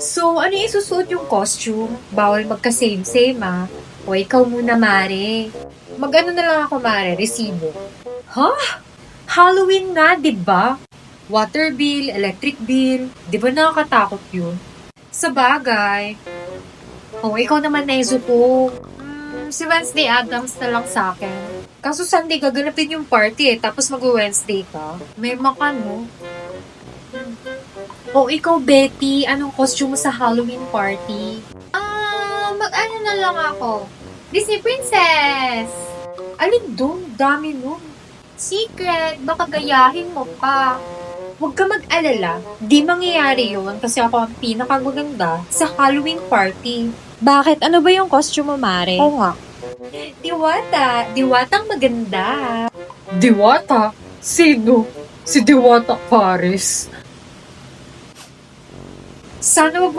So, ano yung isusuot yung costume? Bawal magka-same-same, ah. O, ikaw muna, Mare. Mag-ano na lang ako, Mare, resibo. Ha? Halloween nga, di ba? Water bill, electric bill, di ba nakakatakot yun? Sa bagay. O, ikaw naman, Nezuko. Si Wednesday Adams na lang sa akin. Kaso Sunday gaganapin yung party tapos mag-Wednesday ka. May maka, no? O ikaw, Betty, anong costume mo sa Halloween party? Mag-ano na lang ako. Disney Princess! Alin dun? Dami nun. Secret, baka gayahin mo pa. Huwag ka mag-alala. Di mangyayari yun kasi ako ang pinakamaganda sa Halloween party. Bakit? Ano ba yung costume mo, Mare? Oo nga. Diwata. Diwatang maganda. Diwata? Sino? Si Diwata Paris. Sana wag